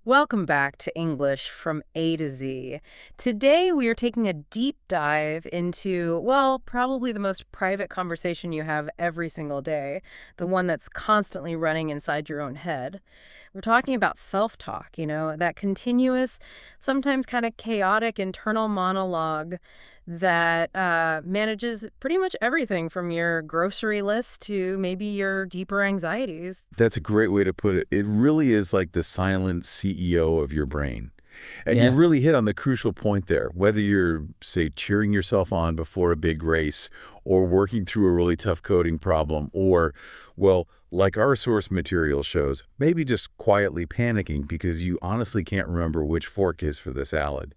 Welcome back to English from A to Z. Today we are taking a deep dive into, well, probably the most private conversation you have every single day, the one that's constantly running inside your own head. We're talking about self-talk, that continuous, sometimes kind of chaotic internal monologue that manages pretty much everything from your grocery list to maybe your deeper anxieties. That's a great way to put it. It really is like the silent CEO of your brain. And you Yeah. really hit on the crucial point there. Whether you're, say, cheering yourself on before a big race or working through a really tough coding problem or, well, like our source material shows, maybe just quietly panicking because you honestly can't remember which fork is for the salad.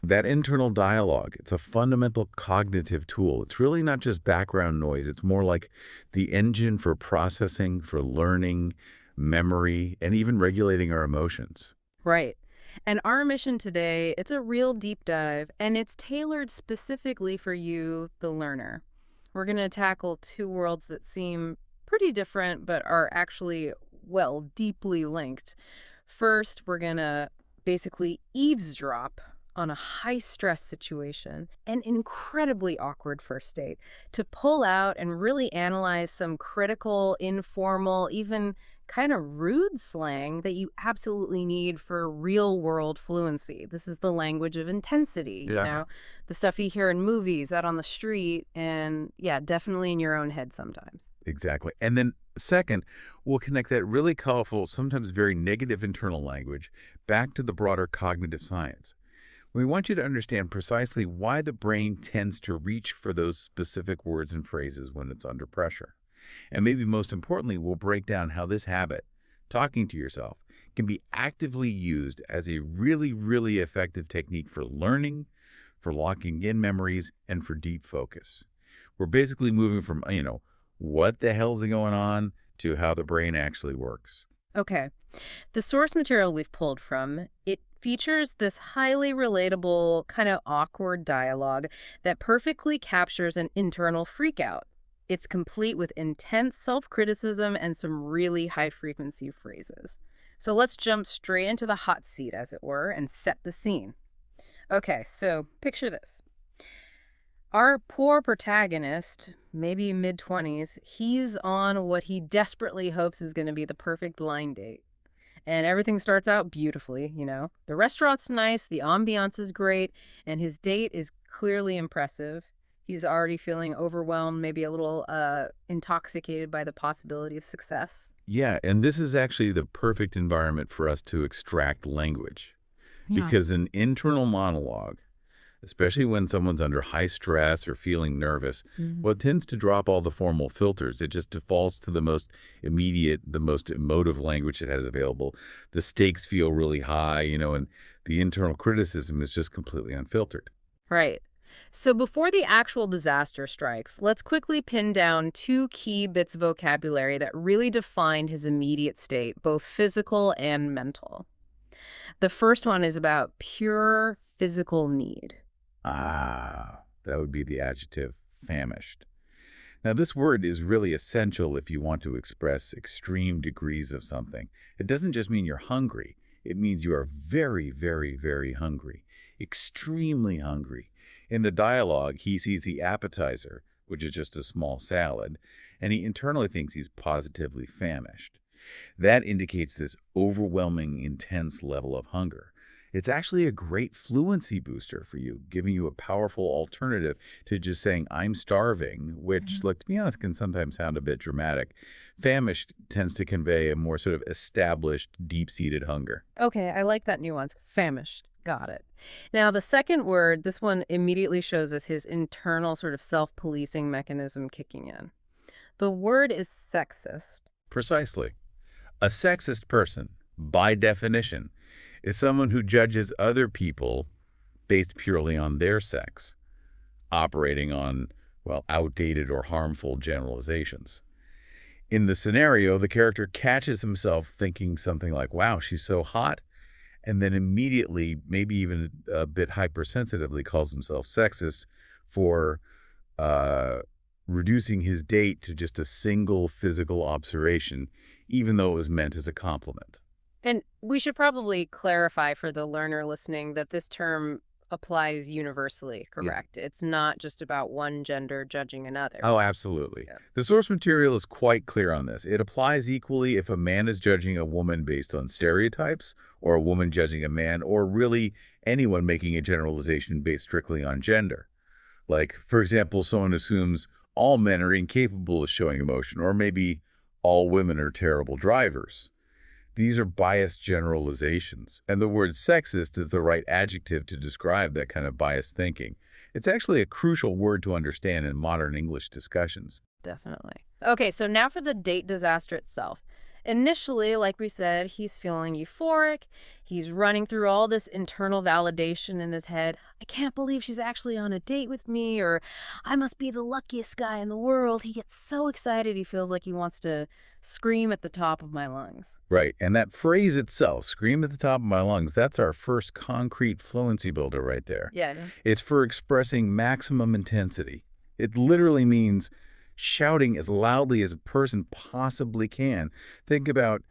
That internal dialogue, it's a fundamental cognitive tool. It's really not just background noise. It's more like the engine for processing, for learning, memory, and even regulating our emotions. Right. And our mission today, it's a real deep dive, and it's tailored specifically for you, the learner. We're going to tackle two worlds that seem pretty different, but are actually, well, deeply linked. First, we're going to basically eavesdrop on a high-stress situation, an incredibly awkward first date, to pull out and really analyze some critical, informal, even kind of rude slang that you absolutely need for real world fluency. This is the language of intensity, Yeah. the stuff you hear in movies, out on the street, and yeah, definitely in your own head sometimes. Exactly. And then second, we'll connect that really colorful, sometimes very negative internal language back to the broader cognitive science. We want you to understand precisely why the brain tends to reach for those specific words and phrases when it's under pressure. And maybe most importantly, we'll break down how this habit, talking to yourself, can be actively used as a really, really effective technique for learning, for locking in memories, and for deep focus. We're basically moving from, what the hell's going on to how the brain actually works. Okay. The source material we've pulled from, it features this highly relatable, kind of awkward dialogue that perfectly captures an internal freakout. It's complete with intense self-criticism and some really high-frequency phrases. So let's jump straight into the hot seat, as it were, and set the scene. Okay, so picture this. Our poor protagonist, maybe mid-20s, he's on what he desperately hopes is going to be the perfect blind date. And everything starts out beautifully. The restaurant's nice, the ambiance is great, and his date is clearly impressive. He's already feeling overwhelmed, maybe a little intoxicated by the possibility of success. Yeah, and this is actually the perfect environment for us to extract language Yeah. because an internal monologue, especially when someone's under high stress or feeling nervous, Mhm. well, it tends to drop all the formal filters. It just defaults to the most immediate, the most emotive language it has available. The stakes feel really high, and the internal criticism is just completely unfiltered. Right. So before the actual disaster strikes, let's quickly pin down two key bits of vocabulary that really defined his immediate state, both physical and mental. The first one is about pure physical need. That would be the adjective famished. Now, this word is really essential if you want to express extreme degrees of something. It doesn't just mean you're hungry. It means you are very, very, very hungry, extremely hungry. In the dialogue, he sees the appetizer, which is just a small salad, and he internally thinks he's positively famished. That indicates this overwhelming, intense level of hunger. It's actually a great fluency booster for you, giving you a powerful alternative to just saying, I'm starving, which, Mhm. to be honest, can sometimes sound a bit dramatic. Famished tends to convey a more sort of established, deep-seated hunger. Okay, I like that nuance. Famished. Got it. Now, the second word, this one immediately shows us his internal sort of self-policing mechanism kicking in. The word is sexist. Precisely. A sexist person, by definition, is someone who judges other people based purely on their sex, operating on, well, outdated or harmful generalizations. In the scenario, the character catches himself thinking something like, wow, she's so hot, and then immediately, maybe even a bit hypersensitively, calls himself sexist for uh, reducing his date to just a single physical observation, even though it was meant as a compliment. And we should probably clarify for the learner listening that this term applies universally, Yeah. correct? It's not just about one gender judging another. Oh, absolutely. Yeah. The source material is quite clear on this. It applies equally if a man is judging a woman based on stereotypes, or a woman judging a man, or really anyone making a generalization based strictly on gender. Like, for example, someone assumes all men are incapable of showing emotion, or maybe all women are terrible drivers. These are biased generalizations, and the word sexist is the right adjective to describe that kind of biased thinking. It's actually a crucial word to understand in modern English discussions. Definitely. Okay, so now for the date disaster itself. Initially, like we said, he's feeling euphoric. He's running through all this internal validation in his head. I can't believe she's actually on a date with me, or I must be the luckiest guy in the world. He gets so excited he feels like he wants to scream at the top of my lungs. Right, and that phrase itself, scream at the top of my lungs, that's our first concrete fluency builder right there. Yeah, I know. It's for expressing maximum intensity. It literally means shouting as loudly as a person possibly can. Think about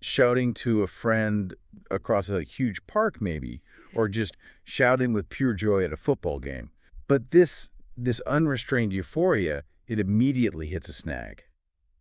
shouting to a friend across a huge park, maybe, or just shouting with pure joy at a football game. But this unrestrained euphoria, it immediately hits a snag,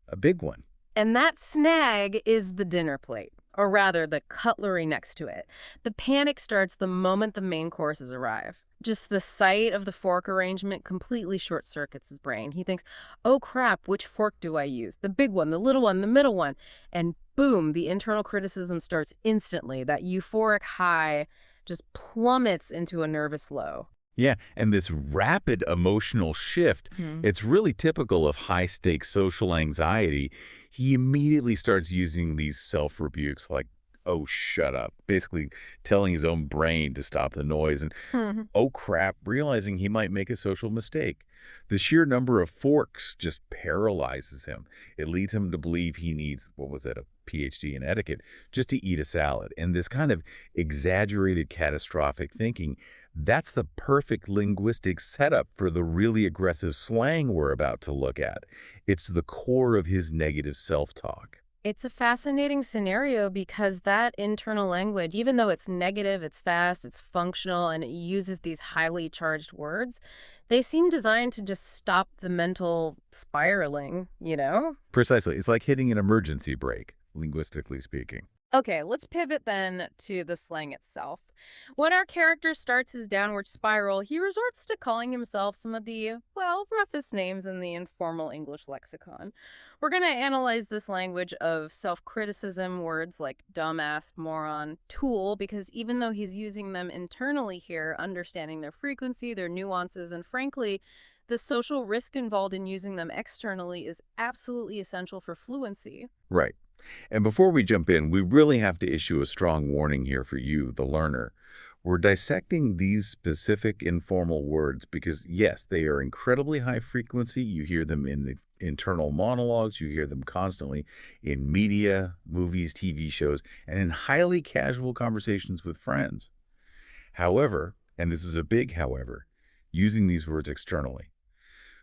a big one. And that snag is the dinner plate, or rather, the cutlery next to it. The panic starts the moment the main courses arrive. Just the sight of the fork arrangement completely short circuits his brain. He thinks, oh crap, which fork do I use? The big one, the little one, the middle one. And boom, the internal criticism starts instantly. That euphoric high just plummets into a nervous low. Yeah, and this rapid emotional shift, it's really typical of high-stakes social anxiety. He immediately starts using these self-rebukes like, oh, shut up, basically telling his own brain to stop the noise, and Hmm. oh, crap, realizing he might make a social mistake. The sheer number of forks just paralyzes him. It leads him to believe he needs, what was it, a PhD in etiquette, just to eat a salad. And this kind of exaggerated catastrophic thinking, that's the perfect linguistic setup for the really aggressive slang we're about to look at. It's the core of his negative self-talk. It's a fascinating scenario because that internal language, even though it's negative, it's fast, it's functional, and it uses these highly charged words, they seem designed to just stop the mental spiraling, you know? Precisely. It's like hitting an emergency brake, linguistically speaking. Okay, let's pivot then to the slang itself. When our character starts his downward spiral, he resorts to calling himself some of the, well, roughest names in the informal English lexicon. We're going to analyze this language of self-criticism, words like dumbass, moron, tool, because even though he's using them internally here, understanding their frequency, their nuances, and frankly, the social risk involved in using them externally is absolutely essential for fluency. Right. And before we jump in, we really have to issue a strong warning here for you, the learner. We're dissecting these specific informal words because, yes, they are incredibly high frequency. You hear them in the internal monologues. You hear them constantly in media, movies, TV shows, and in highly casual conversations with friends. However, and this is a big however, using these words externally.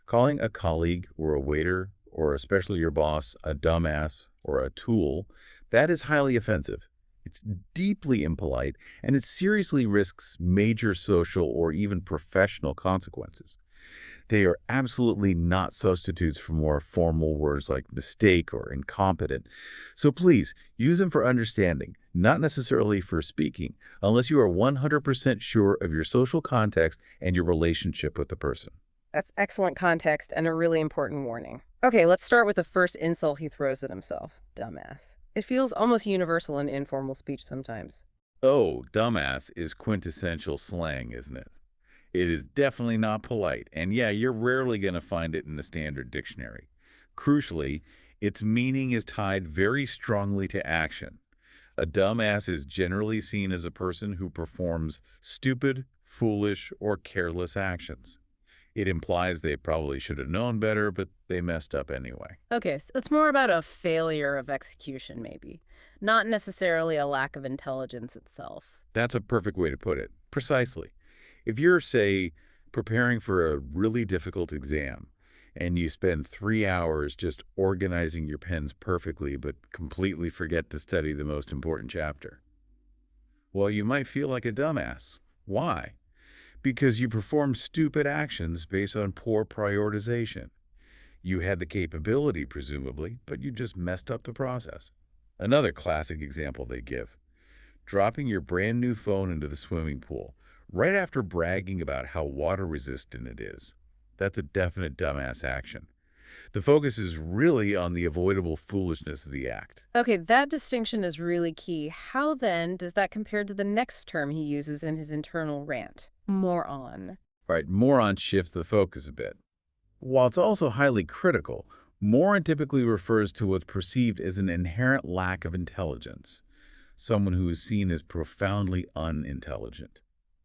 Calling a colleague or a waiter or especially your boss a dumbass or a tool, that is highly offensive. It's deeply impolite, and it seriously risks major social or even professional consequences. They are absolutely not substitutes for more formal words like mistake or incompetent. So please, use them for understanding, not necessarily for speaking, unless you are 100% sure of your social context and your relationship with the person. That's excellent context and a really important warning. Okay, let's start with the first insult he throws at himself. Dumbass. It feels almost universal in informal speech sometimes. Oh, dumbass is quintessential slang, isn't it? It is definitely not polite, and yeah, you're rarely going to find it in the standard dictionary. Crucially, its meaning is tied very strongly to action. A dumbass is generally seen as a person who performs stupid, foolish, or careless actions. It implies they probably should have known better, but they messed up anyway. Okay, so it's more about a failure of execution, maybe. Not necessarily a lack of intelligence itself. That's a perfect way to put it. Precisely. If you're, say, preparing for a really difficult exam, and you spend 3 hours just organizing your pens perfectly but completely forget to study the most important chapter. Well, you might feel like a dumbass. Why? Because you performed stupid actions based on poor prioritization. You had the capability, presumably, but you just messed up the process. Another classic example they give: dropping your brand new phone into the swimming pool right after bragging about how water resistant it is. That's a definite dumbass action. The focus is really on the avoidable foolishness of the act. Okay, that distinction is really key. How then does that compare to the next term he uses in his internal rant? Moron. Right, moron shifts the focus a bit. While it's also highly critical, moron typically refers to what's perceived as an inherent lack of intelligence, someone who is seen as profoundly unintelligent.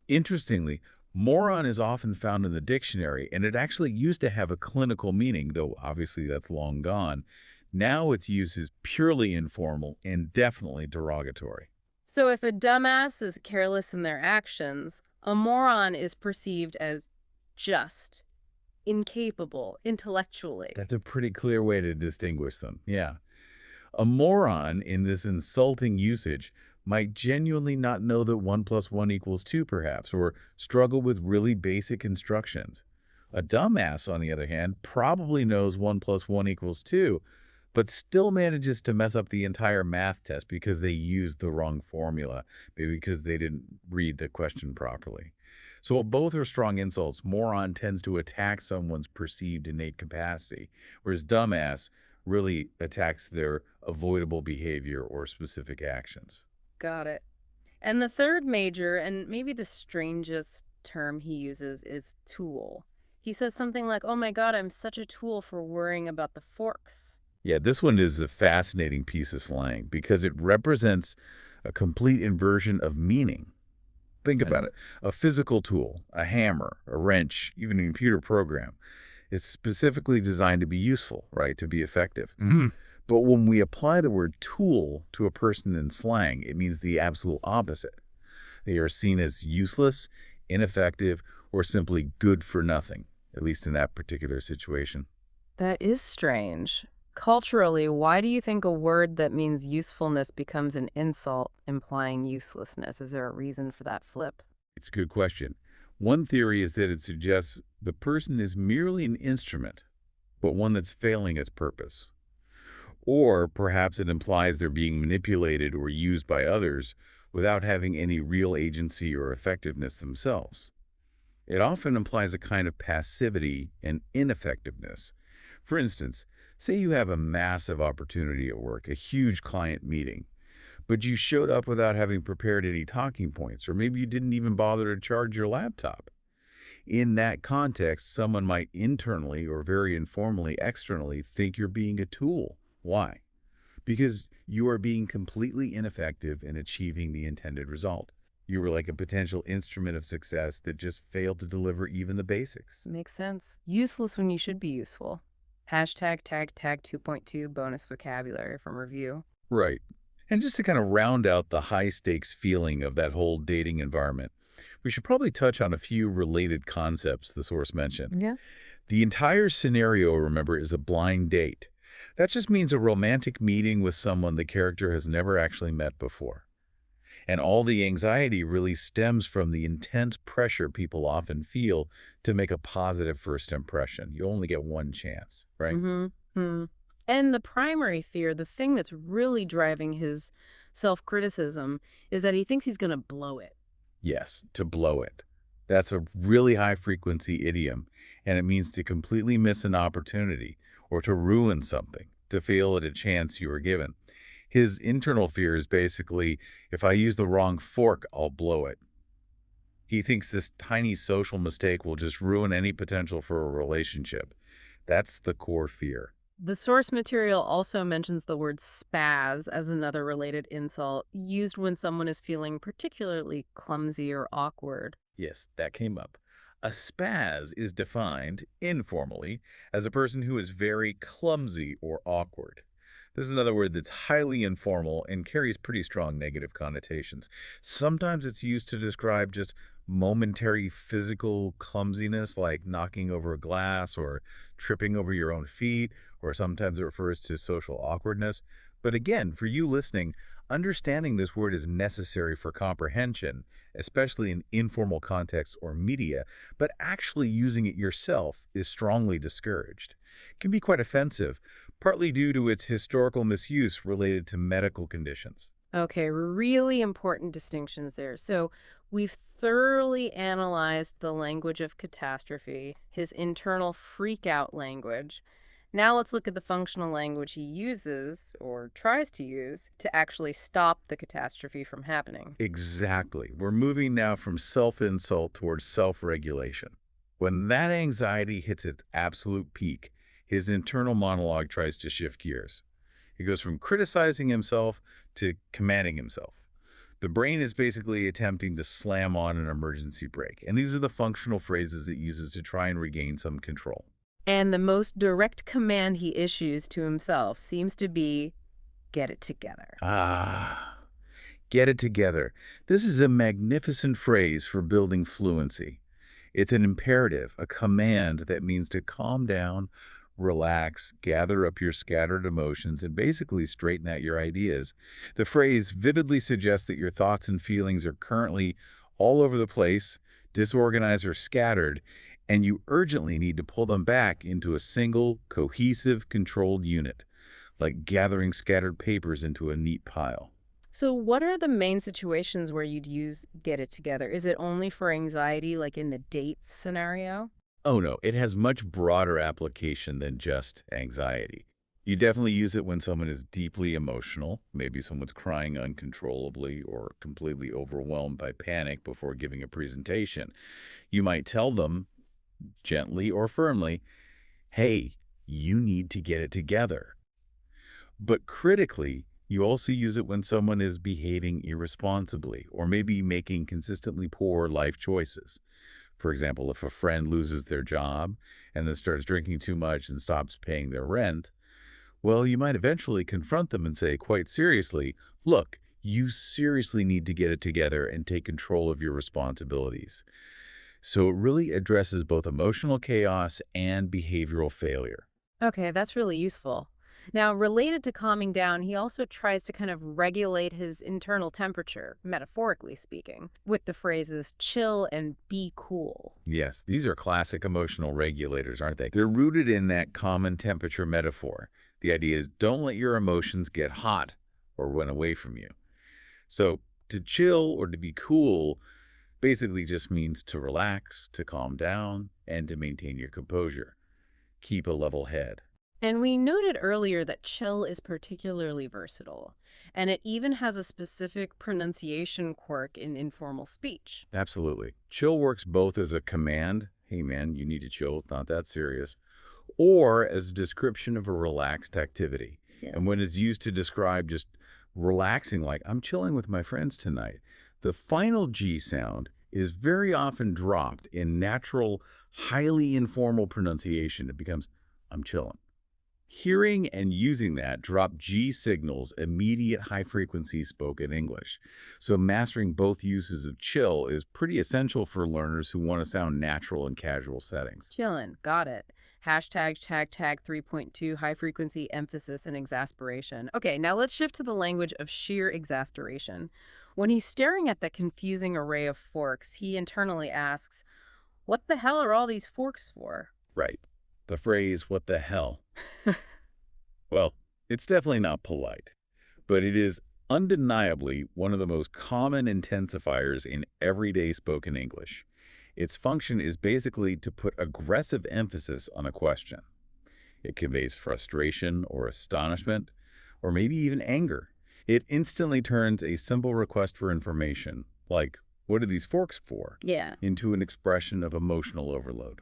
Interestingly, moron is often found in the dictionary, and it actually used to have a clinical meaning, though obviously that's long gone. Now its use is purely informal and definitely derogatory. So if a dumbass is careless in their actions, a moron is perceived as just, incapable, intellectually. That's a pretty clear way to distinguish them, yeah. A moron in this insulting usage might genuinely not know that 1 plus 1 equals 2, perhaps, or struggle with really basic instructions. A dumbass, on the other hand, probably knows 1 plus 1 equals 2, but still manages to mess up the entire math test because they used the wrong formula, maybe because they didn't read the question properly. So while both are strong insults, moron tends to attack someone's perceived innate capacity, whereas dumbass really attacks their avoidable behavior or specific actions. Got it. And the third major, and maybe the strangest term he uses, is tool. He says something like, oh my God, I'm such a tool for worrying about the forks. Yeah, this one is a fascinating piece of slang because it represents a complete inversion of meaning. Think about Okay. it. A physical tool, a hammer, a wrench, even a computer program, is specifically designed to be useful, right? To be effective. Mhm. But when we apply the word tool to a person in slang, it means the absolute opposite. They are seen as useless, ineffective, or simply good for nothing, at least in that particular situation. That is strange. Culturally, why do you think a word that means usefulness becomes an insult, implying uselessness? Is there a reason for that flip? It's a good question. One theory is that it suggests the person is merely an instrument, but one that's failing its purpose. Or perhaps it implies they're being manipulated or used by others without having any real agency or effectiveness themselves. It often implies a kind of passivity and ineffectiveness. For instance, say you have a massive opportunity at work, a huge client meeting, but you showed up without having prepared any talking points, or maybe you didn't even bother to charge your laptop. In that context, someone might internally or very informally externally think you're being a tool. Why? Because you are being completely ineffective in achieving the intended result. You were like a potential instrument of success that just failed to deliver even the basics. Makes sense. Useless when you should be useful. Hashtag tag 2.2 bonus vocabulary from review. Right. And just to kind of round out the high-stakes feeling of that whole dating environment, we should probably touch on a few related concepts the source mentioned. Yeah. The entire scenario, remember, is a blind date. That just means a romantic meeting with someone the character has never actually met before. And all the anxiety really stems from the intense pressure people often feel to make a positive first impression. You only get one chance, right? Mm-hmm. And the primary fear, the thing that's really driving his self-criticism, is that he thinks he's going to blow it. Yes, to blow it. That's a really high-frequency idiom, and it means to completely miss an opportunity or to ruin something, to fail at a chance you were given. His internal fear is basically, if I use the wrong fork, I'll blow it. He thinks this tiny social mistake will just ruin any potential for a relationship. That's the core fear. The source material also mentions the word spaz as another related insult, used when someone is feeling particularly clumsy or awkward. Yes, that came up. A spaz is defined, informally, as a person who is very clumsy or awkward. This is another word that's highly informal and carries pretty strong negative connotations. Sometimes it's used to describe just momentary physical clumsiness, like knocking over a glass or tripping over your own feet, or sometimes it refers to social awkwardness. But again, for you listening, understanding this word is necessary for comprehension, especially in informal contexts or media, but actually using it yourself is strongly discouraged. It can be quite offensive, partly due to its historical misuse related to medical conditions. Okay, really important distinctions there. So we've thoroughly analyzed the language of catastrophe, his internal freak out language. Now let's look at the functional language he uses, or tries to use, to actually stop the catastrophe from happening. Exactly. We're moving now from self-insult towards self-regulation. When that anxiety hits its absolute peak, his internal monologue tries to shift gears. He goes from criticizing himself to commanding himself. The brain is basically attempting to slam on an emergency brake, and these are the functional phrases it uses to try and regain some control. And the most direct command he issues to himself seems to be, get it together. Ah, get it together. This is a magnificent phrase for building fluency. It's an imperative, a command that means to calm down, relax, gather up your scattered emotions, and basically straighten out your ideas. The phrase vividly suggests that your thoughts and feelings are currently all over the place, disorganized or scattered, and you urgently need to pull them back into a single, cohesive, controlled unit, like gathering scattered papers into a neat pile. So, what are the main situations where you'd use get it together? Is it only for anxiety, like in the dates scenario? Oh no, it has much broader application than just anxiety. You definitely use it when someone is deeply emotional. Maybe someone's crying uncontrollably or completely overwhelmed by panic before giving a presentation. You might tell them, gently or firmly, hey, you need to get it together. But critically, you also use it when someone is behaving irresponsibly or maybe making consistently poor life choices. For example, if a friend loses their job and then starts drinking too much and stops paying their rent, well, you might eventually confront them and say, quite seriously, look, you seriously need to get it together and take control of your responsibilities. So it really addresses both emotional chaos and behavioral failure. Okay, that's really useful. Now, related to calming down, he also tries to kind of regulate his internal temperature, metaphorically speaking, with the phrases chill and be cool. Yes, these are classic emotional regulators, aren't they? They're rooted in that common temperature metaphor. The idea is don't let your emotions get hot or run away from you. So to chill or to be cool basically just means to relax, to calm down, and to maintain your composure. Keep a level head. And we noted earlier that chill is particularly versatile, and it even has a specific pronunciation quirk in informal speech. Absolutely. Chill works both as a command, hey man, you need to chill, it's not that serious, or as a description of a relaxed activity. Yeah. And when it's used to describe just relaxing, like I'm chilling with my friends tonight, the final G sound is very often dropped in natural, highly informal pronunciation. It becomes, I'm chilling. Hearing and using that drop G signals immediate high-frequency spoken English. So mastering both uses of chill is pretty essential for learners who want to sound natural in casual settings. Chillin', got it. Hashtag tag 3.2 high frequency emphasis and exasperation. Okay, now let's shift to the language of sheer exasperation. When he's staring at that confusing array of forks, he internally asks, what the hell are all these forks for? Right. The phrase, what the hell? Well, it's definitely not polite, but it is undeniably one of the most common intensifiers in everyday spoken English. Its function is basically to put aggressive emphasis on a question. It conveys frustration or astonishment, or maybe even anger. It instantly turns a simple request for information, like, what are these forks for, Yeah. into an expression of emotional overload.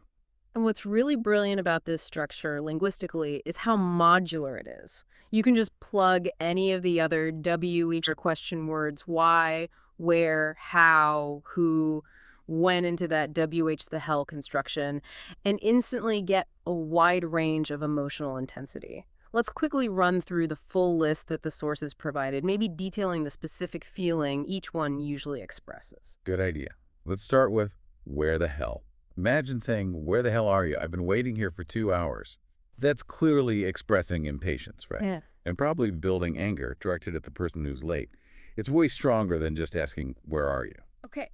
And what's really brilliant about this structure linguistically is how modular it is. You can just plug any of the other WH or question words, why, where, how, who, when into that WH the hell construction and instantly get a wide range of emotional intensity. Let's quickly run through the full list that the sources provided, maybe detailing the specific feeling each one usually expresses. Good idea. Let's start with where the hell. Imagine saying, where the hell are you? I've been waiting here for 2 hours. That's clearly expressing impatience, right? Yeah. And probably building anger directed at the person who's late. It's way stronger than just asking, where are you? Okay.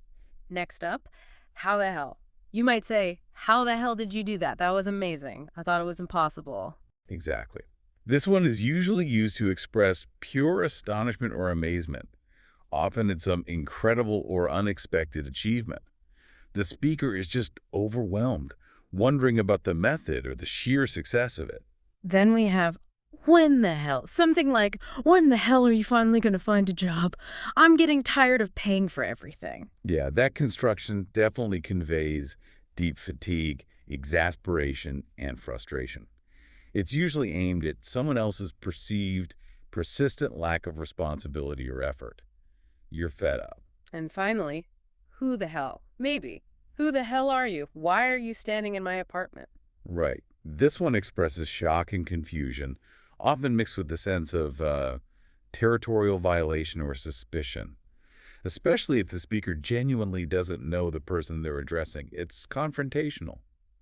Next up, how the hell? You might say, how the hell did you do that? That was amazing. I thought it was impossible. Exactly. This one is usually used to express pure astonishment or amazement. Often it's some incredible or unexpected achievement. The speaker is just overwhelmed, wondering about the method or the sheer success of it. Then we have when the hell? Something like, when the hell are you finally going to find a job? I'm getting tired of paying for everything. Yeah, that construction definitely conveys deep fatigue, exasperation, and frustration. It's usually aimed at someone else's perceived, persistent lack of responsibility or effort. You're fed up. And finally, who the hell? Maybe. Who the hell are you? Why are you standing in my apartment? Right. This one expresses shock and confusion, often mixed with the sense of territorial violation or suspicion, especially if the speaker genuinely doesn't know the person they're addressing. It's confrontational.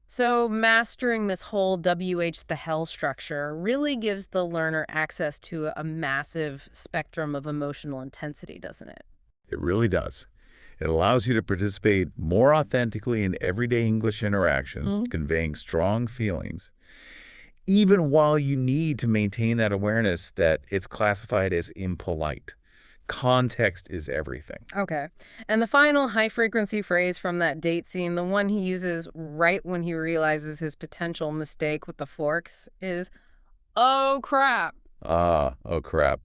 So mastering this whole WH the hell structure really gives the learner access to a massive spectrum of emotional intensity, doesn't it? It really does. It allows you to participate more authentically in everyday English interactions, conveying strong feelings, even while you need to maintain that awareness that it's classified as impolite. Context is everything. Okay. And the final high-frequency phrase from that date scene, the one he uses right when he realizes his potential mistake with the forks, is, oh, crap. Oh crap.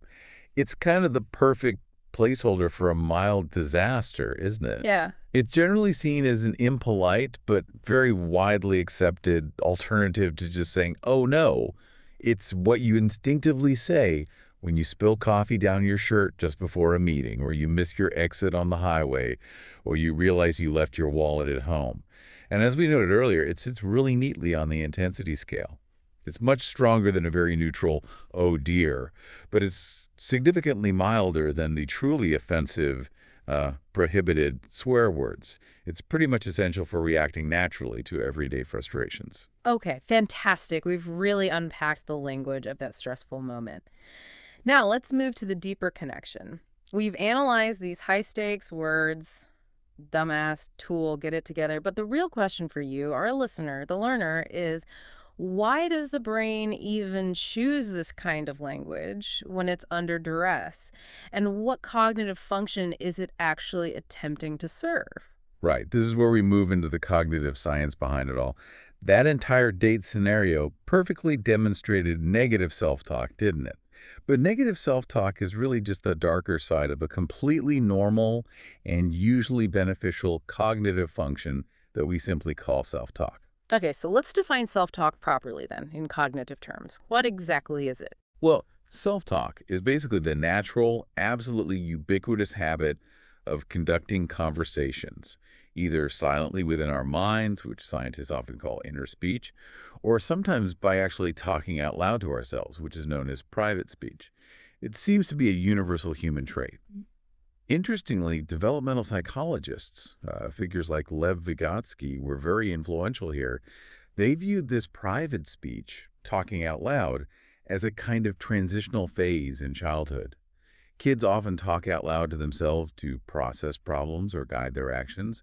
It's kind of the perfect placeholder for a mild disaster, isn't it? Yeah. It's generally seen as an impolite but very widely accepted alternative to just saying, oh no. It's what you instinctively say when you spill coffee down your shirt just before a meeting, or you miss your exit on the highway, or you realize you left your wallet at home. And as we noted earlier, it sits really neatly on the intensity scale. It's much stronger than a very neutral, oh dear, but it's significantly milder than the truly offensive, prohibited swear words. It's pretty much essential for reacting naturally to everyday frustrations. Okay, fantastic. We've really unpacked the language of that stressful moment. Now, let's move to the deeper connection. We've analyzed these high-stakes words, dumbass, tool, get it together. But the real question for you, our listener, the learner, is why does the brain even choose this kind of language when it's under duress? And what cognitive function is it actually attempting to serve? Right. This is where we move into the cognitive science behind it all. That entire date scenario perfectly demonstrated negative self-talk, didn't it? But negative self-talk is really just the darker side of a completely normal and usually beneficial cognitive function that we simply call self-talk. Okay, so let's define self-talk properly then, in cognitive terms. What exactly is it? Well, self-talk is basically the natural, absolutely ubiquitous habit of conducting conversations, either silently within our minds, which scientists often call inner speech, or sometimes by actually talking out loud to ourselves, which is known as private speech. It seems to be a universal human trait. Interestingly, developmental psychologists, figures like Lev Vygotsky, were very influential here. They viewed this private speech, talking out loud, as a kind of transitional phase in childhood. Kids often talk out loud to themselves to process problems or guide their actions.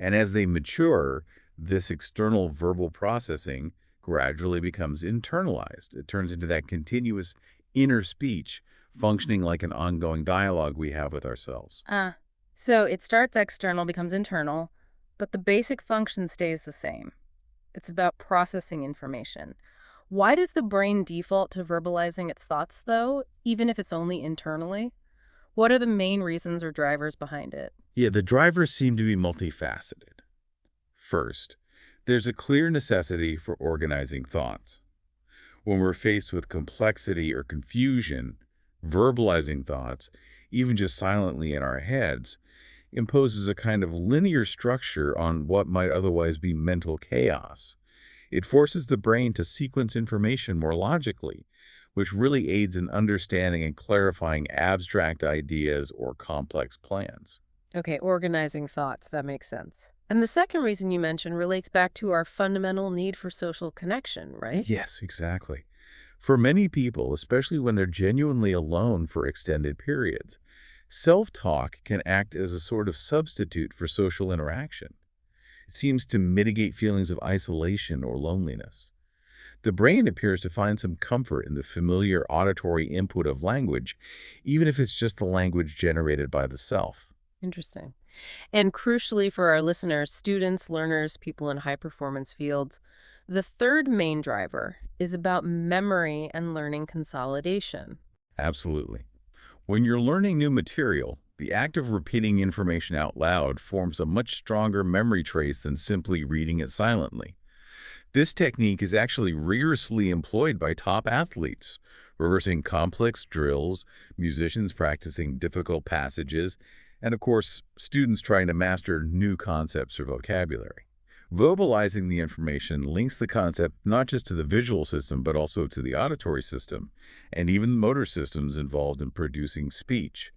And as they mature, this external verbal processing gradually becomes internalized. It turns into that continuous inner speech functioning like an ongoing dialogue we have with ourselves. So it starts external, becomes internal, but the basic function stays the same. It's about processing information. Why does the brain default to verbalizing its thoughts, though, even if it's only internally? What are the main reasons or drivers behind it? Yeah, the drivers seem to be multifaceted. First, there's a clear necessity for organizing thoughts. When we're faced with complexity or confusion, verbalizing thoughts, even just silently in our heads, imposes a kind of linear structure on what might otherwise be mental chaos. It forces the brain to sequence information more logically, which really aids in understanding and clarifying abstract ideas or complex plans. Okay, organizing thoughts. That makes sense. And the second reason you mentioned relates back to our fundamental need for social connection, right? Yes, exactly. For many people, especially when they're genuinely alone for extended periods, self-talk can act as a sort of substitute for social interaction. It seems to mitigate feelings of isolation or loneliness. The brain appears to find some comfort in the familiar auditory input of language, even if it's just the language generated by the self. Interesting. And crucially for our listeners, students, learners, people in high performance fields, the third main driver is about memory and learning consolidation. Absolutely. When you're learning new material, the act of repeating information out loud forms a much stronger memory trace than simply reading it silently. This technique is actually rigorously employed by top athletes, reversing complex drills, musicians practicing difficult passages, and of course, students trying to master new concepts or vocabulary. Vocalizing the information links the concept not just to the visual system, but also to the auditory system, and even the motor systems involved in producing speech.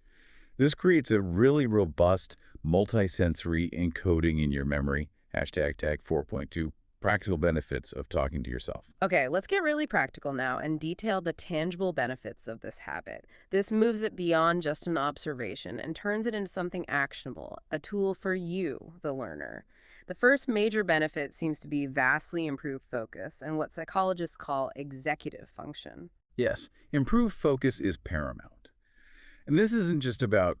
This creates a really robust, multisensory encoding in your memory. Hashtag tag 4.2 practical benefits of talking to yourself. Okay, let's get really practical now and detail the tangible benefits of this habit. This moves it beyond just an observation and turns it into something actionable, a tool for you, the learner. The first major benefit seems to be vastly improved focus and what psychologists call executive function. Yes, improved focus is paramount. And this isn't just about,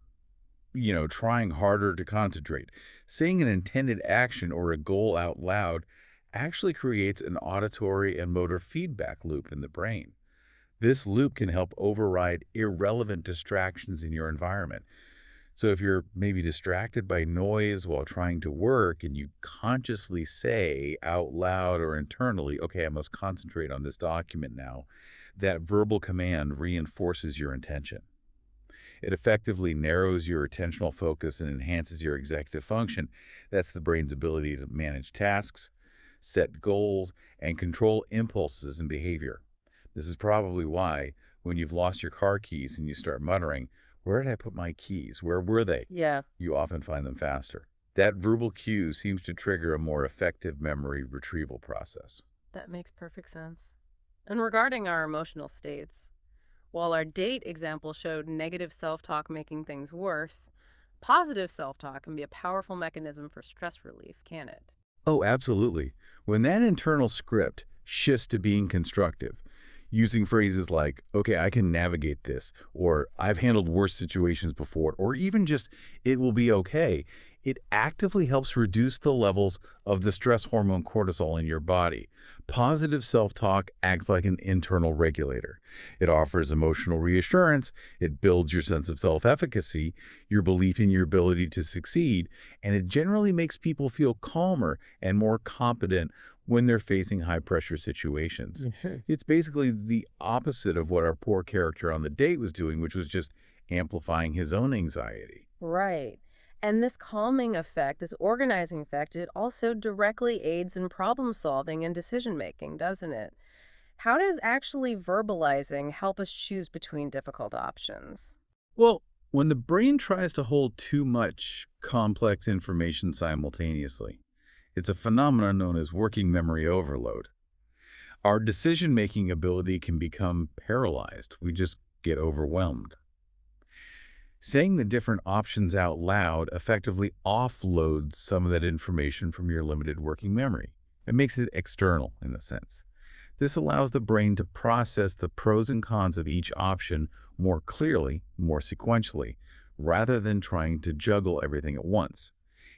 trying harder to concentrate. Saying an intended action or a goal out loud actually creates an auditory and motor feedback loop in the brain. This loop can help override irrelevant distractions in your environment. So if you're maybe distracted by noise while trying to work and you consciously say out loud or internally, okay, I must concentrate on this document now, that verbal command reinforces your intention. It effectively narrows your attentional focus and enhances your executive function. That's the brain's ability to manage tasks, set goals, and control impulses and behavior. This is probably why, when you've lost your car keys and you start muttering, "Where did I put my keys? Where were they?" Yeah, you often find them faster. That verbal cue seems to trigger a more effective memory retrieval process. that makes perfect sense. And regarding our emotional states, while our date example showed negative self-talk making things worse, positive self-talk can be a powerful mechanism for stress relief, can it? Oh, absolutely. When that internal script shifts to being constructive, using phrases like, okay, I can navigate this, or I've handled worse situations before, or even just, it will be okay, it actively helps reduce the levels of the stress hormone cortisol in your body. Positive self-talk acts like an internal regulator. It offers emotional reassurance, it builds your sense of self-efficacy, your belief in your ability to succeed, and it generally makes people feel calmer and more competent when they're facing high-pressure situations. It's basically the opposite of what our poor character on the date was doing, which was just amplifying his own anxiety. Right. And this calming effect, this organizing effect, it also directly aids in problem solving and decision making, doesn't it? How does actually verbalizing help us choose between difficult options? Well, when the brain tries to hold too much complex information simultaneously, it's a phenomenon known as working memory overload. Our decision-making ability can become paralyzed. We just get overwhelmed. Saying the different options out loud effectively offloads some of that information from your limited working memory. It makes it external, in a sense. This allows the brain to process the pros and cons of each option more clearly, more sequentially, rather than trying to juggle everything at once.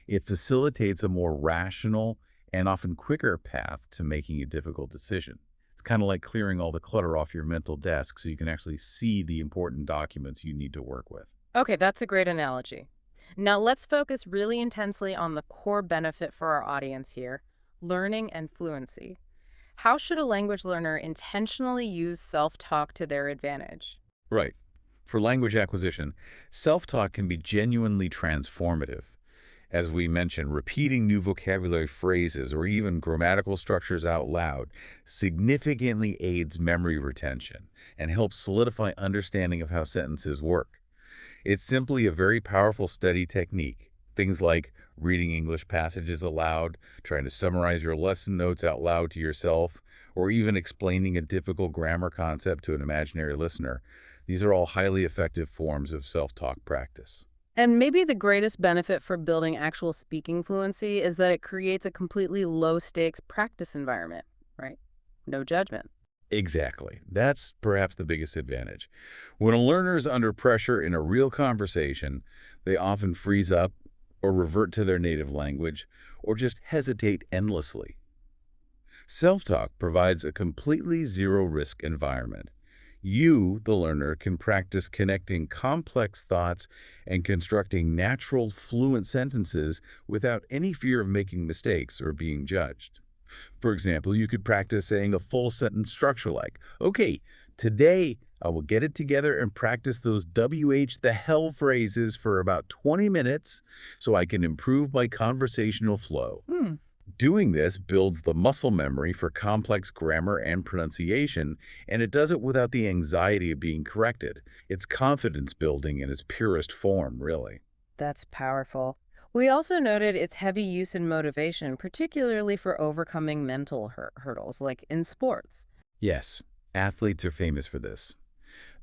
It facilitates a more rational and often quicker path to making a difficult decision. It's kind of like clearing all the clutter off your mental desk so you can actually see the important documents you need to work with. Okay, that's a great analogy. Now let's focus really intensely on the core benefit for our audience here, learning and fluency. How should a language learner intentionally use self-talk to their advantage? Right. For language acquisition, self-talk can be genuinely transformative. As we mentioned, repeating new vocabulary phrases or even grammatical structures out loud significantly aids memory retention and helps solidify understanding of how sentences work. It's simply a very powerful study technique. Things like reading English passages aloud, trying to summarize your lesson notes out loud to yourself, or even explaining a difficult grammar concept to an imaginary listener. These are all highly effective forms of self-talk practice. And maybe the greatest benefit for building actual speaking fluency is that it creates a completely low-stakes practice environment, right? No judgment. Exactly. That's perhaps the biggest advantage. When a learner is under pressure in a real conversation, they often freeze up or revert to their native language or just hesitate endlessly. Self-talk provides a completely zero-risk environment. You, the learner, can practice connecting complex thoughts and constructing natural, fluent sentences without any fear of making mistakes or being judged. For example, you could practice saying a full sentence structure like, okay, today I will get it together and practice those WH the hell phrases for about 20 minutes so I can improve my conversational flow. Hmm. Doing this builds the muscle memory for complex grammar and pronunciation, and it does it without the anxiety of being corrected. It's confidence building in its purest form, really. That's powerful. We also noted its heavy use in motivation, particularly for overcoming mental hurdles, like in sports. Yes, athletes are famous for this.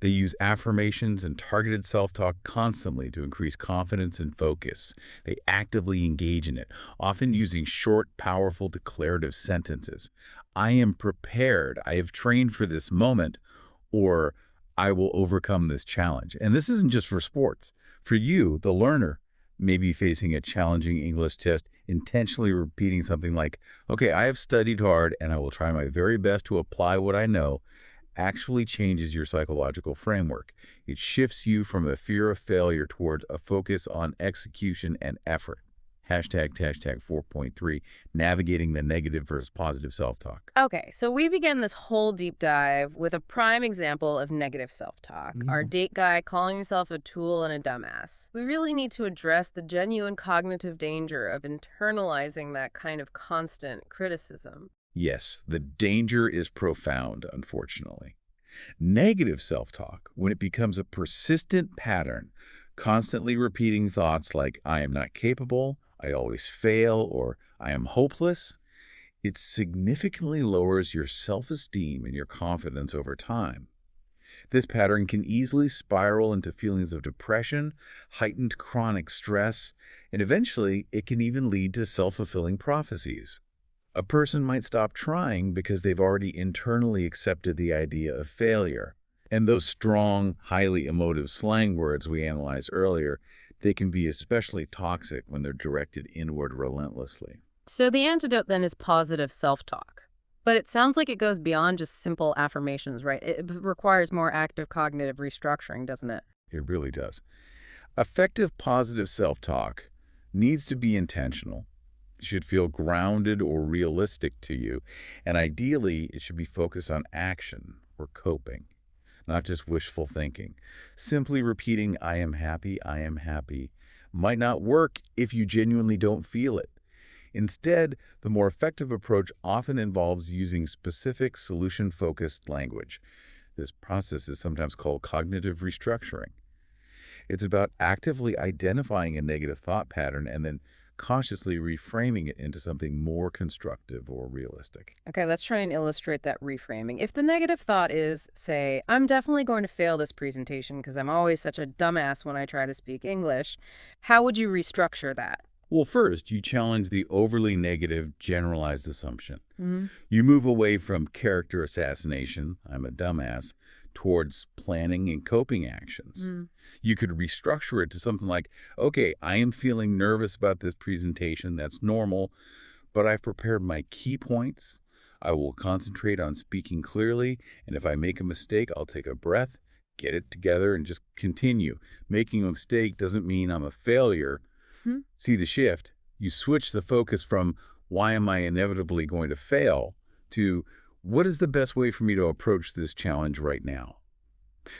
They use affirmations and targeted self-talk constantly to increase confidence and focus. They actively engage in it, often using short, powerful, declarative sentences. I am prepared. I have trained for this moment, or I will overcome this challenge. And this isn't just for sports. For you, the learner, may be facing a challenging English test, intentionally repeating something like, okay, I have studied hard and I will try my very best to apply what I know, actually changes your psychological framework. It shifts you from a fear of failure toward a focus on execution and effort. Hashtag 4.3, navigating the negative versus positive self-talk. Okay, so we began this whole deep dive with a prime example of negative self-talk. Our date guy calling himself a tool and a dumbass. We really need to address the genuine cognitive danger of internalizing that kind of constant criticism. Yes, the danger is profound, unfortunately. Negative self-talk, when it becomes a persistent pattern, constantly repeating thoughts like, I am not capable, I always fail, or I am hopeless, it significantly lowers your self-esteem and your confidence over time. This pattern can easily spiral into feelings of depression, heightened chronic stress, and eventually it can even lead to self-fulfilling prophecies. A person might stop trying because they've already internally accepted the idea of failure. And those strong, highly emotive slang words we analyzed earlier, they can be especially toxic when they're directed inward relentlessly. So the antidote then is positive self-talk. But it sounds like it goes beyond just simple affirmations, right? It requires more active cognitive restructuring, doesn't it? It really does. Effective positive self-talk needs to be intentional. It should feel grounded or realistic to you, and ideally, it should be focused on action or coping, not just wishful thinking. Simply repeating, I am happy, might not work if you genuinely don't feel it. Instead, the more effective approach often involves using specific solution-focused language. This process is sometimes called cognitive restructuring. It's about actively identifying a negative thought pattern and then cautiously reframing it into something more constructive or realistic. Okay, let's try and illustrate that reframing. If the negative thought is, say, I'm definitely going to fail this presentation because I'm always such a dumbass when I try to speak English, how would you restructure that? Well, first, you challenge the overly negative generalized assumption. Hmm. You move away from character assassination, I'm a dumbass, towards planning and coping actions. Mm. You could restructure it to something like, okay, I am feeling nervous about this presentation. That's normal, but I've prepared my key points. I will concentrate on speaking clearly, and if I make a mistake, I'll take a breath, get it together, and just continue. Making a mistake doesn't mean I'm a failure. Hmm. See the shift? You switch the focus from why am I inevitably going to fail to what is the best way for me to approach this challenge right now?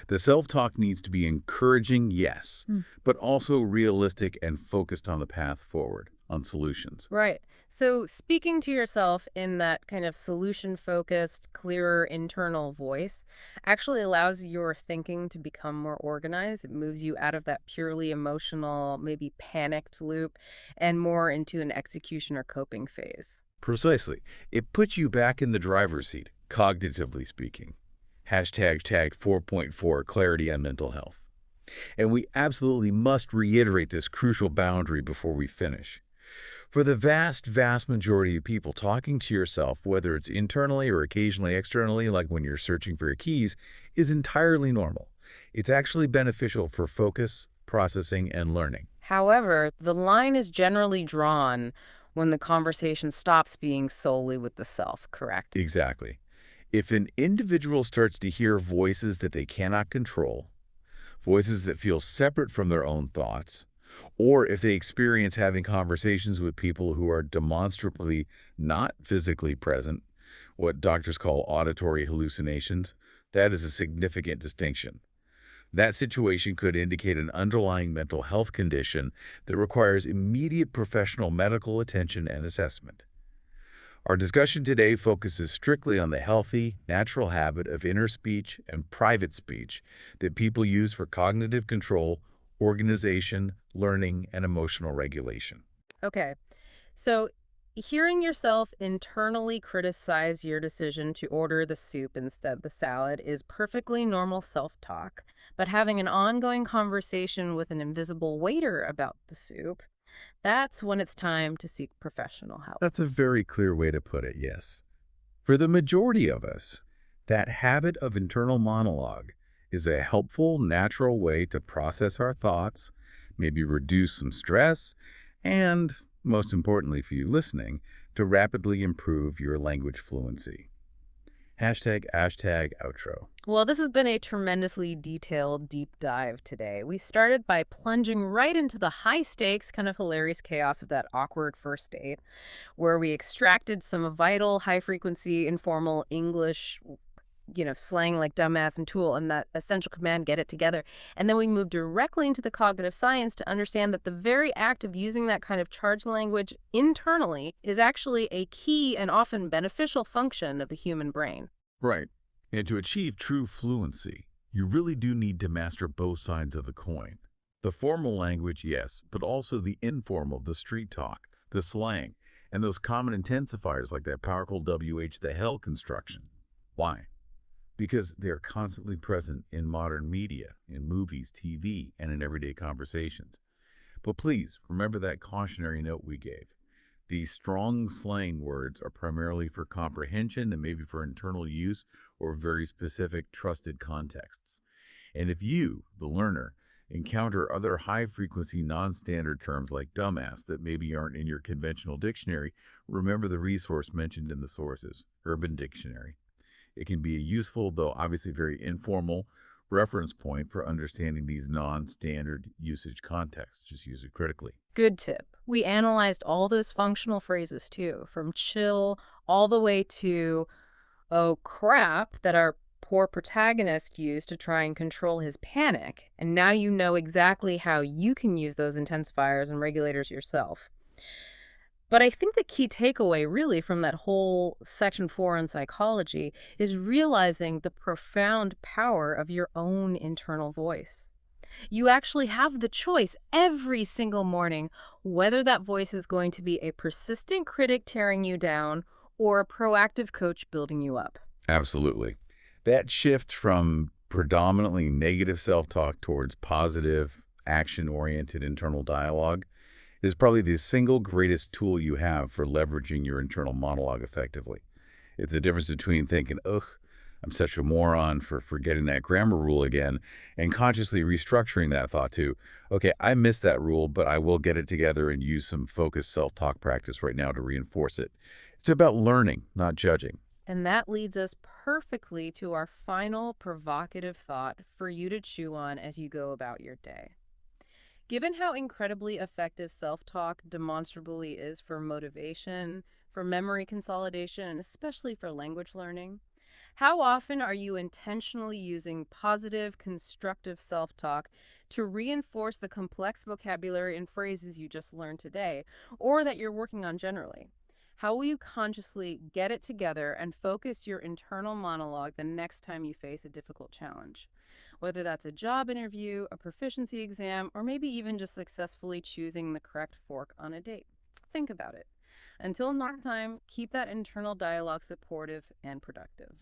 The self-talk needs to be encouraging, yes, but also realistic and focused on the path forward, on solutions. Right. So speaking to yourself in that kind of solution-focused, clearer internal voice actually allows your thinking to become more organized. It moves you out of that purely emotional, maybe panicked loop and more into an execution or coping phase. Precisely. It puts you back in the driver's seat, cognitively speaking. Hashtag 4.4 clarity on mental health. And we absolutely must reiterate this crucial boundary before we finish. For the vast majority of people, talking to yourself, whether it's internally or occasionally externally, like when you're searching for your keys, is entirely normal. It's actually beneficial for focus, processing, and learning. However, the line is generally drawn when the conversation stops being solely with the self, correct? Exactly. If an individual starts to hear voices that they cannot control, voices that feel separate from their own thoughts, or if they experience having conversations with people who are demonstrably not physically present, what doctors call auditory hallucinations, that is a significant distinction. That situation could indicate an underlying mental health condition that requires immediate professional medical attention and assessment. Our discussion today focuses strictly on the healthy, natural habit of inner speech and private speech that people use for cognitive control, organization, learning, and emotional regulation. Okay. So, hearing yourself internally criticize your decision to order the soup instead of the salad is perfectly normal self talk. But having an ongoing conversation with an invisible waiter about the soup, that's when it's time to seek professional help. That's a very clear way to put it, yes. For the majority of us, that habit of internal monologue is a helpful, natural way to process our thoughts, maybe reduce some stress, and, most importantly for you listening, to rapidly improve your language fluency. Hashtag outro. Well, this has been a tremendously detailed deep dive today. We started by plunging right into the high stakes, kind of hilarious chaos of that awkward first date, where we extracted some vital, high frequency, informal English, slang like dumbass and tool and that essential command, get it together. And then we moved directly into the cognitive science to understand that the very act of using that kind of charged language internally is actually a key and often beneficial function of the human brain. Right. And to achieve true fluency, you really do need to master both sides of the coin. The formal language, yes, but also the informal, the street talk, the slang, and those common intensifiers like that powerful WH the hell construction. Why? Because they are constantly present in modern media, in movies, TV, and in everyday conversations. But please, remember that cautionary note we gave. These strong slang words are primarily for comprehension and maybe for internal use or very specific trusted contexts. And if you, the learner, encounter other high-frequency non-standard terms like dumbass that maybe aren't in your conventional dictionary, remember the resource mentioned in the sources, Urban Dictionary. It can be a useful, though obviously very informal, reference point for understanding these non-standard usage contexts. Just use it critically. Good tip. We analyzed all those functional phrases too, from chill all the way to, oh crap, that our poor protagonist used to try and control his panic. And now you know exactly how you can use those intensifiers and regulators yourself. But I think the key takeaway, really, from that whole section 4 on psychology is realizing the profound power of your own internal voice. You actually have the choice every single morning whether that voice is going to be a persistent critic tearing you down or a proactive coach building you up. Absolutely. That shift from predominantly negative self-talk towards positive, action-oriented internal dialogue is probably the single greatest tool you have for leveraging your internal monologue effectively. It's the difference between thinking, ugh, I'm such a moron for forgetting that grammar rule again, and consciously restructuring that thought to, okay, I missed that rule, but I will get it together and use some focused self-talk practice right now to reinforce it. It's about learning, not judging. And that leads us perfectly to our final provocative thought for you to chew on as you go about your day. Given how incredibly effective self-talk demonstrably is for motivation, for memory consolidation, and especially for language learning, How often are you intentionally using positive, constructive self talk to reinforce the complex vocabulary and phrases you just learned today, or that you're working on generally? How will you consciously get it together and focus your internal monologue the next time you face a difficult challenge? Whether that's a job interview, a proficiency exam, or maybe even just successfully choosing the correct fork on a date. Think about it. Until next time, keep that internal dialogue supportive and productive.